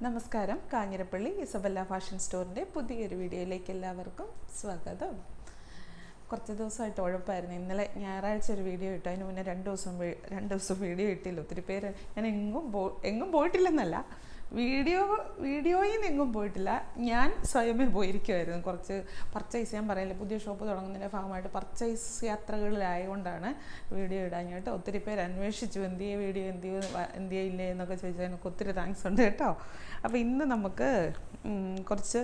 നമസ്കാരം. Kanjirappally Isabella fashion സ്റ്റോറിൻ്റെ പുതിയൊരു വീഡിയോയിലേക്ക് എല്ലാവർക്കും സ്വാഗതം. കുറച്ച് ദിവസമായിട്ട് ഉഴപ്പായിരുന്നു. ഇന്നലെ ഞായറാഴ്ച ഒരു വീഡിയോ ഇട്ടു. അതിന് മുന്നേ രണ്ട് ദിവസം വീഡിയോ ഇട്ടില്ല. ഒത്തിരി പേര് ഞാൻ എങ്ങും പോയിട്ടില്ലെന്നല്ല, വീഡിയോയിൽ നിന്ന് എങ്ങും പോയിട്ടില്ല. ഞാൻ സ്വയമേ പോയിരിക്കുമായിരുന്നു. കുറച്ച് പർച്ചേസ് ചെയ്യാൻ പറയില്ല, പുതിയ ഷോപ്പ് തുടങ്ങുന്നതിൻ്റെ ഭാഗമായിട്ട് പർച്ചേസ് യാത്രകളിലായതുകൊണ്ടാണ് വീഡിയോ ഇടാഞ്ഞിട്ട്. ഒത്തിരി പേര് അന്വേഷിച്ചു എന്തിയെ ഇല്ലേ എന്നൊക്കെ ചോദിച്ചാൽ എനിക്ക് ഒത്തിരി താങ്ക്സ് ഉണ്ട് കേട്ടോ. അപ്പോൾ ഇന്ന് നമുക്ക് കുറച്ച്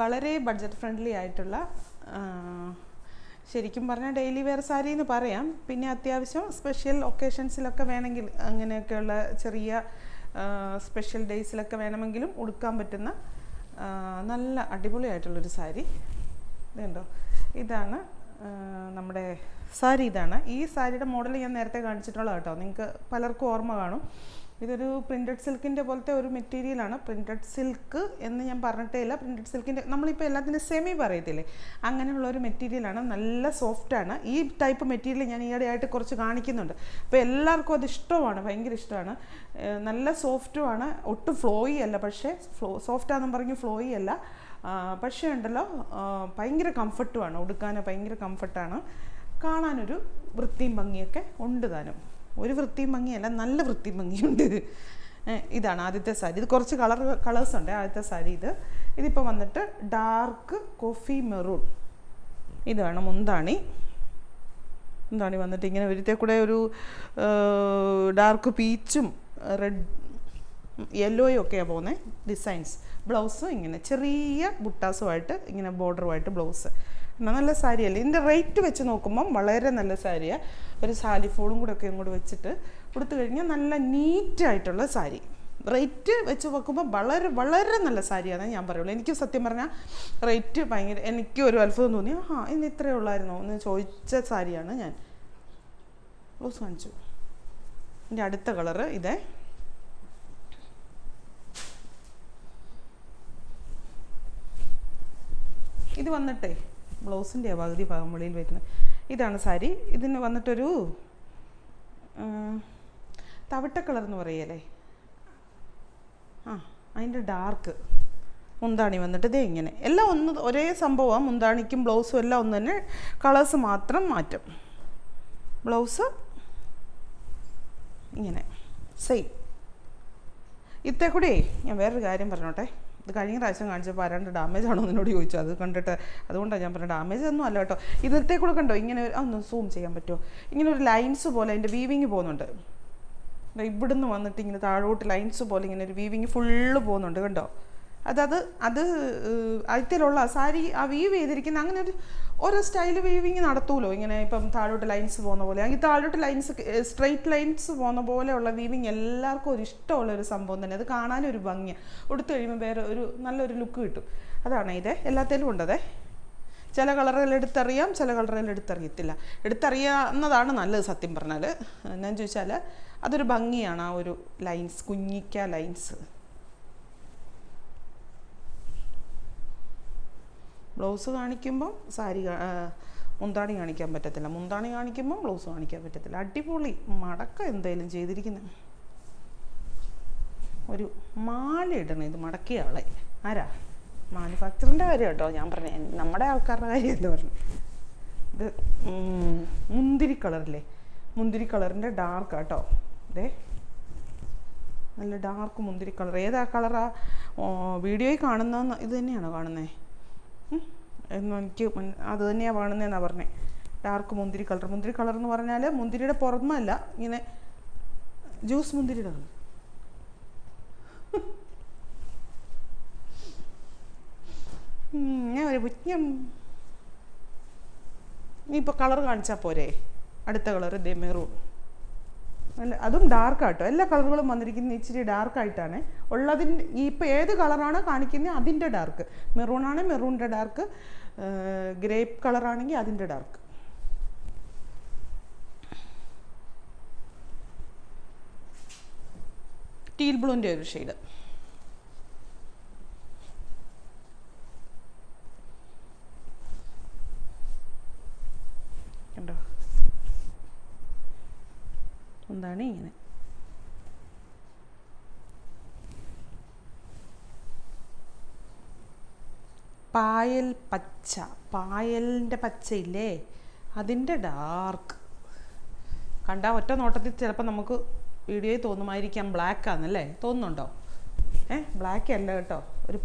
വളരെ ബഡ്ജറ്റ് ഫ്രണ്ട്ലി ആയിട്ടുള്ള, ശരിക്കും പറഞ്ഞാൽ ഡെയിലി വെയർ സാരി എന്ന് പറയാം, പിന്നെ അത്യാവശ്യം സ്പെഷ്യൽ ഒക്കേഷൻസിലൊക്കെ വേണമെങ്കിൽ, അങ്ങനെയൊക്കെയുള്ള ചെറിയ സ്പെഷ്യൽ ഡേയ്സിലൊക്കെ വേണമെങ്കിലും ഉടുക്കാൻ പറ്റുന്ന നല്ല അടിപൊളിയായിട്ടുള്ളൊരു സാരി. ഇതുണ്ടോ, ഇതാണ് നമ്മുടെ സാരി. ഇതാണ് ഈ സാരിയുടെ മോഡൽ ഞാൻ നേരത്തെ കാണിച്ചിട്ടുള്ളത് കേട്ടോ. നിങ്ങൾക്ക് പലർക്കും ഓർമ്മ കാണും. ഇതൊരു പ്രിൻറ്റഡ് സിൽക്കിൻ്റെ പോലത്തെ ഒരു മെറ്റീരിയലാണ്. പ്രിൻറ്റഡ് സിൽക്ക് എന്ന് ഞാൻ പറഞ്ഞിട്ടേ ഇല്ല. പ്രിൻറ്റഡ് സിൽക്കിൻ്റെ നമ്മളിപ്പോൾ എല്ലാത്തിൻ്റെ സെമി പറയത്തില്ലേ, അങ്ങനെയുള്ളൊരു മെറ്റീരിയലാണ്. നല്ല സോഫ്റ്റാണ്. ഈ ടൈപ്പ് മെറ്റീരിയൽ ഞാൻ ഈയിടെയായിട്ട് കുറച്ച് കാണിക്കുന്നുണ്ട്. അപ്പോൾ എല്ലാവർക്കും അത് ഇഷ്ടമാണ്, ഭയങ്കര ഇഷ്ടമാണ്. നല്ല സോഫ്റ്റുമാണ്, ഒട്ടും ഫ്ലോയി അല്ല. പക്ഷേ സോഫ്റ്റാണെന്ന് പറഞ്ഞ് ഫ്ലോയി അല്ല, പക്ഷേ ഉണ്ടല്ലോ ഭയങ്കര കംഫർട്ടുമാണ്. ഉടുക്കാൻ ഭയങ്കര കംഫർട്ടാണ്. കാണാനൊരു വൃത്തിയും ഭംഗിയൊക്കെ ഉണ്ട് താനും. ഒരു വൃത്തിയും ഭംഗിയല്ല, നല്ല വൃത്തിയും ഭംഗിയുണ്ട്. ഇതാണ് ആദ്യത്തെ സാരി. ഇത് കുറച്ച് കളേഴ്സ് ഉണ്ട് ആദ്യത്തെ സാരി. ഇതിപ്പോൾ വന്നിട്ട് ഡാർക്ക് കോഫി മെറൂൺ. ഇതാണ് മുന്താണി. മുന്താണി വന്നിട്ട് ഇങ്ങനെ ഒരിക്കൽ കൂടെ ഒരു ഡാർക്ക് പീച്ചും റെഡ് യെല്ലോയും ഒക്കെയാണ് പോകുന്നത് ഡിസൈൻസ്. ബ്ലൗസും ഇങ്ങനെ ചെറിയ ബുട്ടാസുമായിട്ട് ഇങ്ങനെ ബോർഡറുമായിട്ട് ബ്ലൗസ്. നല്ല സാരിയല്ലേ. ഇതിൻ്റെ റേറ്റ് വെച്ച് നോക്കുമ്പം വളരെ നല്ല സാരിയാണ്. ഒരു സാലിഫോളും കൂടെ ഒക്കെ ഇങ്ങോട്ട് വെച്ചിട്ട് കൊടുത്തു കഴിഞ്ഞാൽ നല്ല നീറ്റായിട്ടുള്ള സാരി. റേറ്റ് വെച്ച് നോക്കുമ്പോൾ വളരെ വളരെ നല്ല സാരിയാണ് ഞാൻ പറയുള്ളൂ. എനിക്ക് സത്യം പറഞ്ഞാൽ റേറ്റ് ഭയങ്കര, എനിക്ക് ഒരു അത്ഭുതം തോന്നി. ഇന്ന് ഇത്രയേ ഉള്ളായിരുന്നോ എന്ന് ചോദിച്ച സാരിയാണ് ഞാൻ. ബ്ലൗസ് കാണിച്ചു. എൻ്റെ അടുത്ത കളറ് ഇതേ. ഇത് വന്നിട്ടേ ബ്ലൗസിൻ്റെ പകുതി ഭാഗം വെളിയിൽ വരുന്നത്. ഇതാണ് സാരി. ഇതിന് വന്നിട്ടൊരു തവിട്ട കളർ എന്ന് പറയല്ലേ, അതിൻ്റെ ഡാർക്ക് മുന്താണി വന്നിട്ട് ഇതേ ഇങ്ങനെ. എല്ലാം ഒരേ സംഭവമാണ്. മുന്താണിക്കും ബ്ലൗസും എല്ലാം ഒന്ന് തന്നെ, കളേഴ്സ് മാത്രം മാറ്റം. ബ്ലൗസ് ഇങ്ങനെ സെയിം. ഇത്തേ കൂടെ ഞാൻ വേറൊരു കാര്യം പറഞ്ഞോട്ടെ. ഇത് കഴിഞ്ഞ പ്രാവശ്യം കാണിച്ചപ്പോൾ ആരാണ്ട് ഡാമേജ് ആണോ എന്നോട് ചോദിച്ചു. അത് കണ്ടിട്ട് അതുകൊണ്ടാണ് ഞാൻ പറഞ്ഞത് ഡാമേജ് ഒന്നും അല്ല കേട്ടോ. ഇന്നത്തെ കൂടെ കണ്ടോ, ഇങ്ങനെ ഒന്ന് സൂം ചെയ്യാൻ പറ്റുമോ? ഇങ്ങനെ ഒരു ലൈൻസ് പോലെ അതിൻ്റെ വീവിങ് പോകുന്നുണ്ട്. ഇവിടുന്ന് വന്നിട്ട് ഇങ്ങനെ താഴോട്ട് ലൈൻസ് പോലെ ഇങ്ങനെ ഒരു വീവിങ് ഫുള്ള് പോകുന്നുണ്ട് കണ്ടോ. അത് അതിലുള്ള സാരി ആ വീവ് ചെയ്തിരിക്കുന്ന അങ്ങനെ ഓരോ സ്റ്റൈൽ വീവിങ് നടത്തൂലോ. ഇങ്ങനെ ഇപ്പം താഴോട്ട് ലൈൻസ് പോകുന്ന പോലെ, അല്ലെങ്കിൽ താഴോട്ട് ലൈൻസ് സ്ട്രെയിറ്റ് ലൈൻസ് പോകുന്ന പോലെയുള്ള വീവിങ് എല്ലാവർക്കും ഒരു ഇഷ്ടമുള്ളൊരു സംഭവം തന്നെ. അത് കാണാനൊരു ഭംഗിയാണ്. ഉടുത്തു കഴിയുമ്പോൾ വേറെ ഒരു നല്ലൊരു ലുക്ക് കിട്ടും. അതാണ് ഇതേ. എല്ലാത്തിലും ഉണ്ടതേ. ചില കളറുകൾ എടുത്തറിയാം, ചില കളറുകൾ എടുത്തറിയത്തില്ല. എടുത്തറിയാവുന്നതാണ് നല്ലത് സത്യം പറഞ്ഞാൽ. എന്നാന്ന് ചോദിച്ചാൽ അതൊരു ഭംഗിയാണ്. ആ ഒരു ലൈൻസ്, കുഞ്ഞിക്ക ലൈൻസ്. ബ്ലൗസ് കാണിക്കുമ്പം മുന്താണി കാണിക്കാൻ പറ്റത്തില്ല, മുന്താണി കാണിക്കുമ്പം ബ്ലൗസ് കാണിക്കാൻ പറ്റത്തില്ല. അടിപൊളി മടക്കം എന്തായാലും ചെയ്തിരിക്കുന്നത്. ഒരു മാല ഇടണം ഇത് മടക്കിയ ആളെ. ആരാ? മാനുഫാക്ചറിൻ്റെ കാര്യം കേട്ടോ ഞാൻ പറഞ്ഞ, നമ്മുടെ ആൾക്കാരുടെ കാര്യം എന്താ പറഞ്ഞു. ഇത് മുന്തിരി കളറില്ലേ, മുന്തിരി കളറിൻ്റെ ഡാർക്ക് കേട്ടോ. ഇതേ നല്ല ഡാർക്ക് മുന്തിരി കളർ. ഏതാ കളറാ വീഡിയോയിൽ കാണുന്ന? ഇത് തന്നെയാണോ കാണുന്നത്? എനിക്ക് അത് തന്നെയാണ് കാണുന്നതെന്നാണ് പറഞ്ഞത്. ഡാർക്ക് മുന്തിരി കളർ. മുന്തിരി കളർ എന്ന് പറഞ്ഞാൽ മുന്തിരിയുടെ പുറമല്ല, ഇങ്ങനെ ജ്യൂസ് മുന്തിരിയുടെ കളർ. ഞാൻ ഒരു പുഞ്ഞം. നീ ഇപ്പോൾ കളർ കാണിച്ചാൽ പോരെ. അടുത്ത കളർ ഇതേ മെറൂൺ. അല്ല, അതും ഡാർക്കാട്ടോ. എല്ലാ കളറുകളും വന്നിരിക്കുന്നത് ഇച്ചിരി ഡാർക്കായിട്ടാണ് ഉള്ളതിൻ്റെ. ഇപ്പോൾ ഏത് കളറാണ് കാണിക്കുന്നത് അതിൻ്റെ ഡാർക്ക്. മെറൂണാണെങ്കിൽ മെറൂണിൻ്റെ ഡാർക്ക്, ഗ്രേപ്പ് കളറാണെങ്കിൽ അതിൻ്റെ ഡാർക്ക്. ടീൽ ബ്ലൂൻ്റെ ഒരു ഷെയ്ഡ്. കണ്ടോ, എന്താണ് ഇങ്ങനെ. പായൽ പച്ച, പായലിൻ്റെ പച്ചയില്ലേ അതിൻ്റെ ഡാർക്ക്. കണ്ടാൽ ഒറ്റ നോട്ടത്തിൽ ചിലപ്പോൾ നമുക്ക് വീഡിയോയിൽ തോന്നുമായിരിക്കാം ബ്ലാക്ക് ആണെന്നല്ലേ, തോന്നുന്നുണ്ടോ? ബ്ലാക്ക് അല്ല കേട്ടോ, ഒരു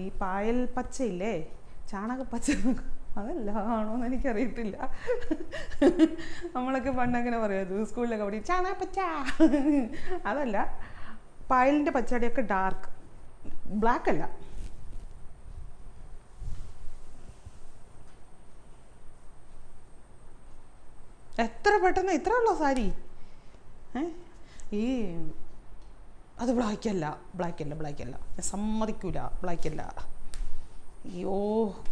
ഈ പായൽ പച്ചയില്ലേ, ചാണകപ്പച്ച, അതല്ല ആണോന്ന് എനിക്കറിയത്തില്ല. നമ്മളൊക്കെ പണ്ടങ്ങനെ പറയുമായിരുന്നു സ്കൂളിലൊക്കെ പഠിക്കും ചാണകപ്പച്ച, അതല്ല. പായലിൻ്റെ പച്ചടിയൊക്കെ ഡാർക്ക്, ബ്ലാക്ക് അല്ല. എത്ര പെട്ടെന്ന് ഇത്ര ഉള്ളോ സാരി? ഈ അത് ബ്ലാക്കല്ല, ഞാൻ സമ്മതിക്കൂല, ബ്ലാക്കല്ല. അയ്യോ,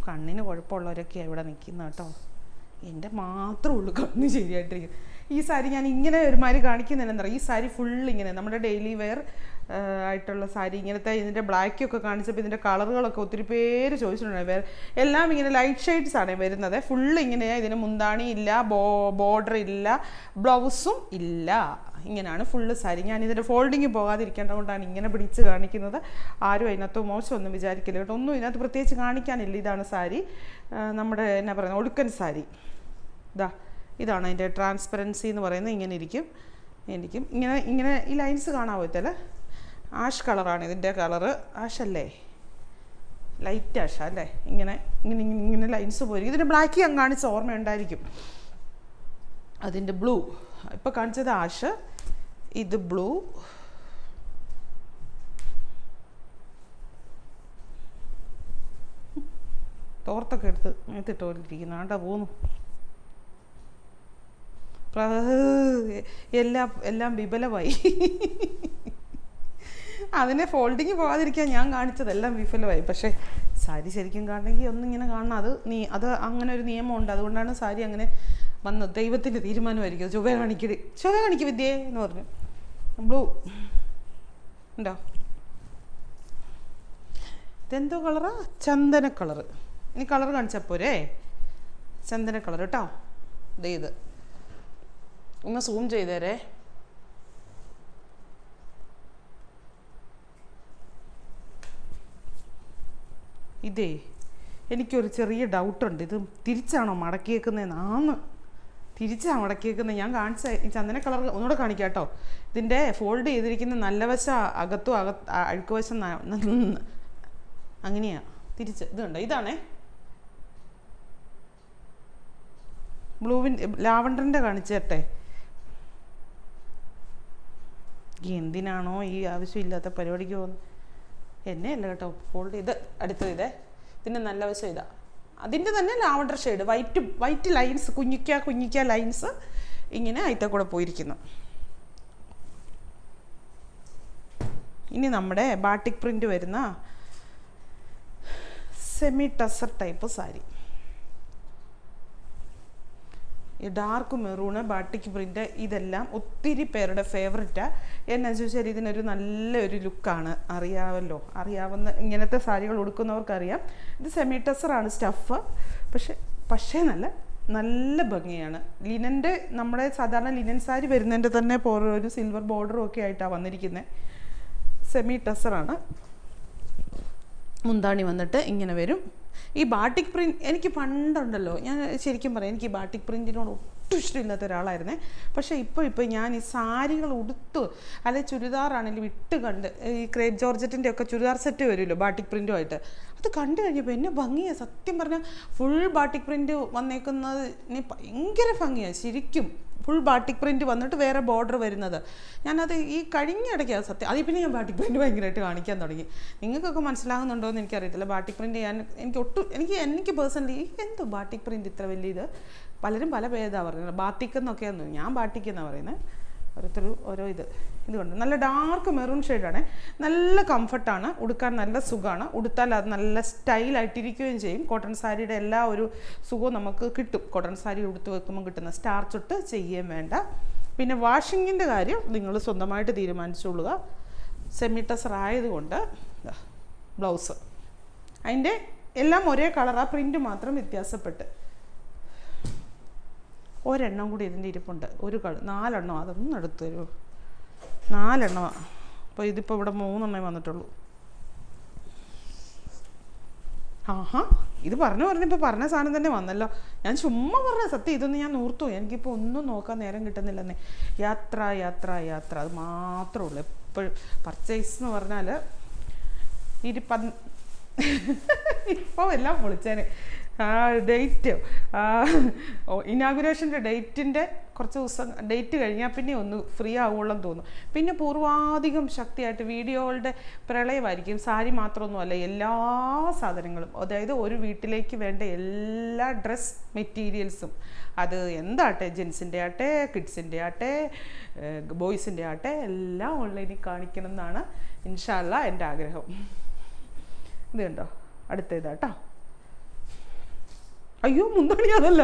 കണ്ണിന് കുഴപ്പമുള്ളവരൊക്കെയാണ് ഇവിടെ നിൽക്കുന്നത് കേട്ടോ. എൻ്റെ മാത്രമേ ഉള്ളൂ കണ്ണ് ശരിയായിട്ടിരിക്കും. ഈ സാരി ഞാൻ ഇങ്ങനെ ഒരുമാതിരി കാണിക്കുന്നതെന്ന് പറയാം, ഈ സാരി ഫുള്ള് ഇങ്ങനെ നമ്മുടെ ഡെയിലി വെയർ ആയിട്ടുള്ള സാരി ഇങ്ങനത്തെ. ഇതിൻ്റെ ബ്ലാക്കൊക്കെ കാണിച്ചപ്പോൾ ഇതിൻ്റെ കളറുകളൊക്കെ ഒത്തിരി പേര് ചോദിച്ചിട്ടുണ്ടായി. വേറെ എല്ലാം ഇങ്ങനെ ലൈറ്റ് ഷെയ്ഡ്സ് ആണ് വരുന്നത്. ഫുള്ള് ഇങ്ങനെയാണ്. ഇതിന് മുന്താണി ഇല്ല, ബോർഡർ ഇല്ല, ബ്ലൗസും ഇല്ല. ഇങ്ങനെയാണ് ഫുള്ള് സാരി. ഞാൻ ഇതിൻ്റെ ഫോൾഡിങ് പോകാതിരിക്കേണ്ടത് കൊണ്ടാണ് ഇങ്ങനെ പിടിച്ച് കാണിക്കുന്നത്. ആരും അതിനകത്ത് മോശമൊന്നും വിചാരിക്കില്ല കേട്ടോ. ഒന്നും ഇതിനകത്ത് പ്രത്യേകിച്ച് കാണിക്കാനില്ല. ഇതാണ് സാരി, നമ്മുടെ എന്നാ പറയുന്നത് ഒടുക്കൻ സാരി. ഇതാണ് അതിൻ്റെ ട്രാൻസ്പെറൻസി എന്ന് പറയുന്നത്. ഇങ്ങനെ ഇരിക്കും ഇങ്ങനെ ഈ ലൈൻസ് കാണാൻ പറ്റല്ലേ. ആഷ് കളറാണ് ഇതിൻ്റെ കളറ്. ആഷല്ലേ, ലൈറ്റ് ആഷ അല്ലേ. ഇങ്ങനെ ലൈൻസ് പോയിരിക്കും. ഇതിൻ്റെ ബ്ലാക്ക് ഞാൻ കാണിച്ച ഓർമ്മയുണ്ടായിരിക്കും. അതിൻ്റെ ബ്ലൂ ഇപ്പോൾ കാണിച്ചത് ആഷ്, ഇത് ബ്ലൂ, തോർത്തൊക്കെ എടുത്ത് മേത്തിട്ടോണ്ടിരിക്കുന്ന ആണ്ടാ പോന്നു. എല്ലാം വിഫലമായി. അതിനെ ഫോൾഡിങ് പോകാതിരിക്കാൻ ഞാൻ കാണിച്ചതെല്ലാം വിഫലമായി. പക്ഷേ സാരി ശരിക്കും കാണണമെങ്കിൽ ഒന്നിങ്ങനെ കാണണം. അത് അങ്ങനെ ഒരു നിയമമുണ്ട്. അതുകൊണ്ടാണ് സാരി അങ്ങനെ വന്നത്. ദൈവത്തിൻ്റെ തീരുമാനമായിരിക്കും. ചൊവ്വ കാണിക്ക് വിദ്യേ എന്ന് പറഞ്ഞു. ബ്ലൂ ഉണ്ടോ? ഇതെന്തോ കളറാ? ചന്ദന കളറ്. ഇനി കളർ കാണിച്ചപ്പോരേ, ചന്ദന കളർ കേട്ടോ. ഇത് ഒന്ന് സൂം ചെയ്തേരേ. ഇതേ എനിക്കൊരു ചെറിയ ഡൗട്ടുണ്ട്. ഇത് തിരിച്ചാണോ മടക്കിയേക്കുന്നതെന്നാന്ന്. തിരിച്ചാണ് മടക്കിയേക്കുന്നത്. ഞാൻ കാണിച്ച ഈ ചന്ദന കളർ ഒന്നുകൂടെ കാണിക്കാം കേട്ടോ. ഇതിൻ്റെ ഫോൾഡ് ചെയ്തിരിക്കുന്ന നല്ല വശം അകത്തും അഴുക്ക് വശം അങ്ങനെയാണ്. തിരിച്ച് ഇത് കണ്ടോ, ഇതാണേ ലാവണ്ടറിൻ്റെ കാണിച്ചേട്ടെ. എന്തിനാണോ ഈ ആവശ്യമില്ലാത്ത പരിപാടിക്ക് പോകുന്നത്? എന്നെയല്ല കേട്ടോ ഫോൾഡ് ചെയ്ത് അടുത്തത്. ഇതിൻ്റെ നല്ല വശം ഇതാ. അതിൻ്റെ തന്നെ lavender shade, white lines, Kunjikka lines ഇങ്ങനെ അതിൻ്റെ കൂടെ പോയിരിക്കുന്നു. ഇനി നമ്മുടെ ബാട്ടിക് പ്രിൻ്റ് വരുന്ന സെമി ടസർ ടൈപ്പ് സാരി. ഈ ഡാർക്ക് മെറൂണ്, ബാട്ടിക് പ്രിൻ്റ്, ഇതെല്ലാം ഒത്തിരി പേരുടെ ഫേവററ്റാണ്. എന്നാ ചോദിച്ചാൽ ഇതിനൊരു നല്ലൊരു ലുക്കാണ്. അറിയാവുന്ന ഇങ്ങനത്തെ സാരികൾ ഉടുക്കുന്നവർക്കറിയാം. ഇത് സെമി ടസറാണ് സ്റ്റഫ്. പക്ഷേ നല്ല ഭംഗിയാണ്. ലിനൻ്റെ നമ്മുടെ സാധാരണ ലിനൻ സാരി വരുന്നതിൻ്റെ തന്നെ ഒരു സിൽവർ ബോർഡറും ഒക്കെ ആയിട്ടാണ് വന്നിരിക്കുന്നത്. സെമി ടസറാണ്. മുന്താണി വന്നിട്ട് ഇങ്ങനെ വരും. ഈ ബാട്ടിക് പ്രിൻ്റ് എനിക്ക് പണ്ടുണ്ടല്ലോ, ഞാൻ ശരിക്കും പറയാം, എനിക്ക് ഈ ബാട്ടിക് പ്രിൻറ്റിനോട് ഒട്ടും ഇഷ്ടമില്ലാത്ത ഒരാളായിരുന്നേ. പക്ഷേ ഇപ്പോൾ ഞാൻ ഈ സാരികൾ ഉടുത്ത് അല്ലെങ്കിൽ ചുരിദാറാണെങ്കിലും ഇട്ട് കണ്ട്, ഈ ക്രേപ്പ് ജോർജറ്റിൻ്റെ ഒക്കെ ചുരിദാർ സെറ്റ് വരുമല്ലോ ബാട്ടിക് പ്രിൻറ്റുമായിട്ട്, അത് കണ്ടു കഴിഞ്ഞപ്പോൾ എന്നെ ഭംഗിയാണ്. സത്യം പറഞ്ഞാൽ ഫുൾ ബാട്ടിക് പ്രിൻറ്റ് വന്നേക്കുന്നത് ഭയങ്കര ഭംഗിയാണ് ശരിക്കും. ഫുൾ ബാട്ടിക് പ്രിൻറ്റ് വന്നിട്ട് വേറെ ബോർഡർ വരുന്നത്. ഞാനത് ഈ കഴിഞ്ഞ ഇടയ്ക്ക് സത്യം അതിൽ പിന്നെ ഞാൻ ബാട്ടിക് പ്രിൻറ്റ് ഭയങ്കരമായിട്ട് കാണിക്കാൻ തുടങ്ങി. നിങ്ങൾക്കൊക്കെ മനസ്സിലാകുന്നുണ്ടോ എന്ന് എനിക്കറിയത്തില്ല. ബാട്ടിക് പ്രിൻറ്റ് എനിക്ക് പേഴ്സണലി എന്തോ ബാട്ടിക് പ്രിൻറ്റ് ഇത്ര വലിയ ഇത്. പലരും പല ഭേദമാണ് പറയുന്നത്. ബാത്തിക് എന്നൊക്കെയാന്ന്, ഞാൻ ബാട്ടിക് എന്നാണ് പറയുന്നത്. ഓരോരുത്തർ ഓരോ ഇത് കൊണ്ട് നല്ല ഡാർക്ക് മെറൂൺ ഷെയ്ഡാണ്. നല്ല കംഫർട്ടാണ്, ഉടുക്കാൻ നല്ല സുഖമാണ്. ഉടുത്താൽ അത് നല്ല സ്റ്റൈലായിട്ടിരിക്കുകയും ചെയ്യും. കോട്ടൺ സാരിയുടെ എല്ലാ ഒരു സുഖവും നമുക്ക് കിട്ടും. കോട്ടൺ സാരി ഉടുത്ത് വെക്കുമ്പോൾ കിട്ടുന്ന സ്റ്റാർച്ച് ഇട്ട് ചെയ്യുകയും വേണ്ട. പിന്നെ വാഷിങ്ങിൻ്റെ കാര്യം നിങ്ങൾ സ്വന്തമായിട്ട് തീരുമാനിച്ചോളുക. സെമി ടസർ ആയതുകൊണ്ട് ബ്ലൗസ് അതിൻ്റെ എല്ലാം ഒരേ കളറാണ്, പ്രിൻ്റ് മാത്രം വ്യത്യാസപ്പെട്ട്. ഒരെണ്ണം കൂടി ഇതിൻ്റെ ഇരിപ്പുണ്ട്. 4 എണ്ണം, അതൊന്നും എടുത്തു തരുമോ? 4 എണ്ണമാണ്. അപ്പോൾ ഇതിപ്പോൾ ഇവിടെ 3 എണ്ണേ വന്നിട്ടുള്ളൂ. ആഹാ, ഇത് പറഞ്ഞപ്പോൾ പറഞ്ഞ സാധനം തന്നെ വന്നല്ലോ. ഞാൻ ചുമ്മാ പറഞ്ഞ സത്യം, ഇതൊന്നും ഞാൻ ഓർത്തു. എനിക്കിപ്പോൾ ഒന്നും നോക്കാൻ നേരം കിട്ടുന്നില്ലെന്നേ. യാത്ര യാത്ര യാത്ര, അത് മാത്രമേ ഉള്ളൂ എപ്പോഴും. പർച്ചേസ് എന്ന് പറഞ്ഞാൽ ഇപ്പോൾ എല്ലാം പൊളിച്ചേനെ. ഡേറ്റ്, ഇനാഗുറേഷൻ്റെ ഡേറ്റിൻ്റെ കുറച്ച് ദിവസം ഡേറ്റ് കഴിഞ്ഞാൽ പിന്നെ ഒന്ന് ഫ്രീ ആവുള്ളൂ തോന്നും. പിന്നെ പൂർവാധികം ശക്തിയായിട്ട് വീഡിയോകളുടെ പ്രളയമായിരിക്കും. സാരി മാത്രമൊന്നുമല്ല, എല്ലാ സാധനങ്ങളും, അതായത് ഒരു വീട്ടിലേക്ക് വേണ്ട എല്ലാ ഡ്രസ് മെറ്റീരിയൽസും, അത് എന്താട്ടെ, ജെൻസിൻ്റെ ആട്ടെ, കിഡ്സിൻ്റെ ആട്ടെ, ബോയ്സിൻ്റെ ആട്ടെ, എല്ലാം ഓൺലൈനിൽ കാണിക്കണം എന്നാണ് ഇൻഷാ അല്ലാഹ് എൻ്റെ ആഗ്രഹം. ഇത് കണ്ടോ, അടുത്തേതാട്ടോ. അയ്യോ, മുന്താണി അതല്ല,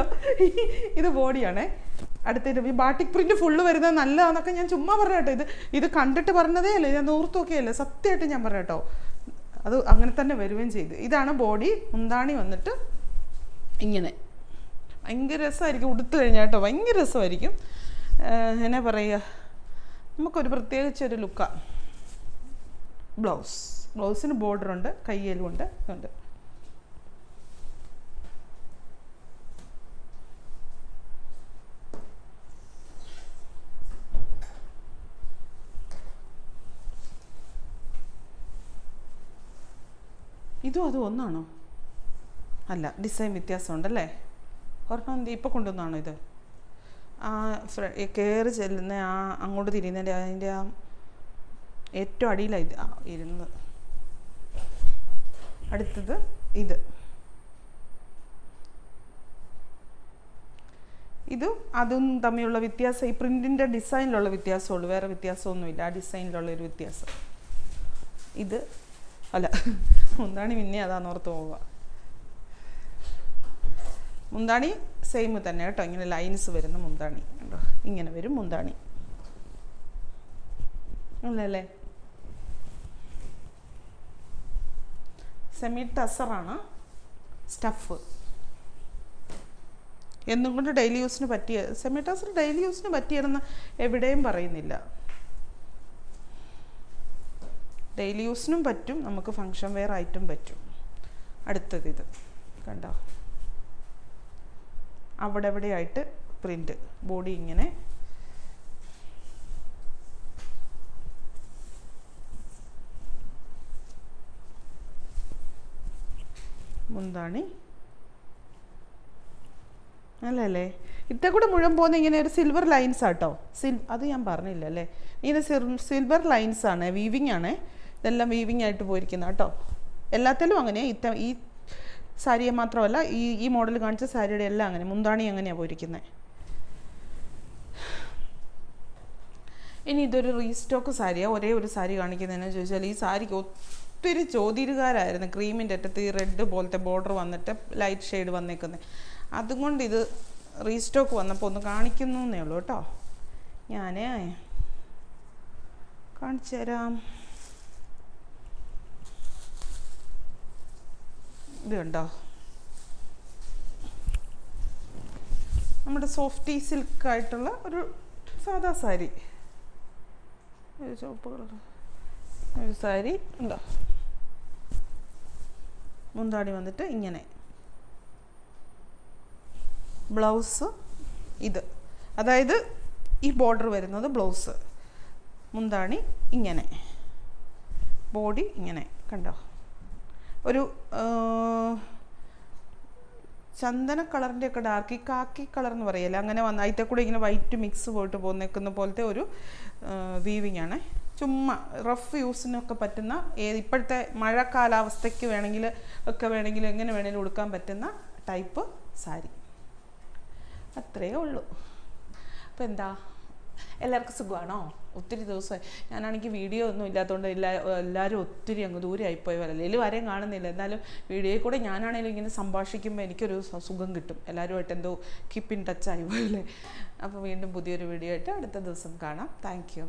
ഇത് ബോഡിയാണേ. അടുത്തത് ഈ ബാട്ടിക് പ്രിന്റ് ഫുള്ള് വരുന്നത് നല്ലതാന്നൊക്കെ ഞാൻ ചുമ്മാ പറഞ്ഞ കേട്ടോ. ഇത് കണ്ടിട്ട് പറഞ്ഞതേ അല്ലേ, ഞാൻ ഓർത്ത് നോക്കിയല്ലേ, സത്യമായിട്ട് ഞാൻ പറഞ്ഞ കേട്ടോ. അത് അങ്ങനെ തന്നെ വരുകയും ചെയ്തു. ഇതാണ് ബോഡി. മുന്താണി വന്നിട്ട് ഇങ്ങനെ ഭയങ്കര രസമായിരിക്കും ഉടുത്തു കഴിഞ്ഞാൽ കേട്ടോ, ഭയങ്കര രസമായിരിക്കും. എന്നാ പറയുക, നമുക്കൊരു പ്രത്യേകിച്ചൊരു ലുക്കാണ്. ബ്ലൗസിന് ബോർഡറുണ്ട്, കയ്യിലും ഉണ്ട്. ഇതും അതും ഒന്നാണോ? അല്ല, ഡിസൈൻ വ്യത്യാസമുണ്ടല്ലേ. ഒരെണ്ണം എന്ത് ഇപ്പോൾ കൊണ്ടുവന്നാണോ ഇത്? കയറി ചെല്ലുന്ന അങ്ങോട്ട് തിരിയുന്നതിൻ്റെ അതിൻ്റെ ഏറ്റവും അടിയിലായി ഇരുന്ന്. അടുത്തത് ഇതും അതും തമ്മിലുള്ള വ്യത്യാസം ഈ പ്രിൻറ്റിൻ്റെ ഡിസൈനിലുള്ള വ്യത്യാസമുള്ളൂ, വേറെ വ്യത്യാസമൊന്നുമില്ല. ആ ഡിസൈനിലുള്ളൊരു വ്യത്യാസം. ഇത് അല്ല, മുന്താണി പിന്നെ അതാന്നോർത്ത് പോവുക. മുന്താണി സെയിം തന്നെ കേട്ടോ, ഇങ്ങനെ ലൈൻസ് വരുന്ന മുന്താണി കേട്ടോ, ഇങ്ങനെ വരും മുന്താണി അല്ലേ. സെമി ടസറാണ് സ്റ്റഫ്. എന്നും കൊണ്ട് ഡെയിലി യൂസിന് പറ്റിയ സെമി ടസർ ഡെയിലി യൂസിന് പറ്റിയതെന്ന് എവിടെയും പറയുന്നില്ല. ഡെയിലി യൂസിനും പറ്റും, നമുക്ക് ഫങ്ഷൻ വെയർ ആയിട്ടും പറ്റും. അടുത്തത് ഇത് കണ്ടോ, അവിടെ എവിടെയായിട്ട് പ്രിൻ്റ്, ബോഡി ഇങ്ങനെ. മുന്താണി അല്ലേ. ഇത്ത കൂടെ മുഴുവൻ പോകുന്ന ഇങ്ങനെ ഒരു സിൽവർ ലൈൻസ് ആട്ടോ. അത് ഞാൻ പറഞ്ഞില്ല അല്ലേ, ഇങ്ങനെ സിൽവർ ലൈൻസ് ആണ്, വീവിങ് ആണ്. ഇതെല്ലാം വീവിങ് ആയിട്ട് പോയിരിക്കുന്ന കേട്ടോ. എല്ലാത്തിലും അങ്ങനെ, ഈ സാരിയെ മാത്രമല്ല, ഈ മോഡൽ കാണിച്ച സാരിയുടെ എല്ലാം അങ്ങനെ. മുന്താണി അങ്ങനെയാണ് പോയിരിക്കുന്നത്. ഇനി ഇതൊരു റീസ്റ്റോക്ക് സാരിയാണ്. ഒരേ ഒരു സാരി കാണിക്കുന്നതെന്ന് ചോദിച്ചാൽ, ഈ സാരിക്ക് ഒത്തിരി ചോദ്യകാരായിരുന്നു. ക്രീമിൻ്റെ അറ്റത്ത് ഈ റെഡ് പോലത്തെ ബോർഡർ വന്നിട്ട് ലൈറ്റ് ഷെയ്ഡ് വന്നേക്കുന്നത്. അതുകൊണ്ട് ഇത് റീസ്റ്റോക്ക് വന്നപ്പോൾ ഒന്ന് കാണിക്കുന്നു എന്നേ ഉള്ളൂ കേട്ടോ. ഞാൻ കാണിച്ചു തരാം. ഇത് കണ്ടോ, നമ്മുടെ സോഫ്റ്റി സിൽക്കായിട്ടുള്ള ഒരു സാധാ സാരി, ഒരു ചുവപ്പ് കളർ ഒരു സാരി ഉണ്ടോ. മുന്താണി വന്നിട്ട് ഇങ്ങനെ, ബ്ലൗസ് ഇത്, അതായത് ഈ ബോർഡർ വരുന്നത് ബ്ലൗസ്, മുന്താണി ഇങ്ങനെ, ബോഡി ഇങ്ങനെ കണ്ടോ. ഒരു ചന്ദന കളറിൻ്റെ ഒക്കെ ഡാർക്ക്, ഈ കാക്കി കളർ എന്ന് പറയല്ലേ, അങ്ങനെ വന്ന അതിൻ്റെ കൂടെ ഇങ്ങനെ വൈറ്റ് മിക്സ് പോയിട്ട് പോന്നേക്കുന്ന പോലത്തെ ഒരു വീവിങ് ആണ്. ചുമ്മാ റഫ് യൂസിനൊക്കെ പറ്റുന്ന, ഇപ്പോഴത്തെ മഴ കാലാവസ്ഥയ്ക്ക് വേണമെങ്കിൽ എങ്ങനെ വേണമെങ്കിലും ഉടുക്കാൻ പറ്റുന്ന ടൈപ്പ് സാരി. അത്രയേ ഉള്ളൂ. അപ്പോൾ എന്താ, എല്ലാവർക്കും സുഖമാണോ? ഒത്തിരി ദിവസമായി ഞാനാണെങ്കിൽ വീഡിയോ ഒന്നും ഇല്ലാത്തതുകൊണ്ട് എല്ലാവരും ഒത്തിരി അങ്ങ് ദൂരെ ആയിപ്പോയി വരല്ലേ, ഇതിൽ ആരെയും കാണുന്നില്ല. എന്നാലും വീഡിയോയിൽ കൂടെ ഞാനാണെങ്കിലും ഇങ്ങനെ സംഭാഷിക്കുമ്പോൾ എനിക്കൊരു സുഖം കിട്ടും. എല്ലാവരുമായിട്ട് എന്തോ കീപ്പ് ഇൻ ടച്ച് ആയി പോയല്ലേ. അപ്പോൾ വീണ്ടും പുതിയൊരു വീഡിയോ ആയിട്ട് അടുത്ത ദിവസം കാണാം. Thank you.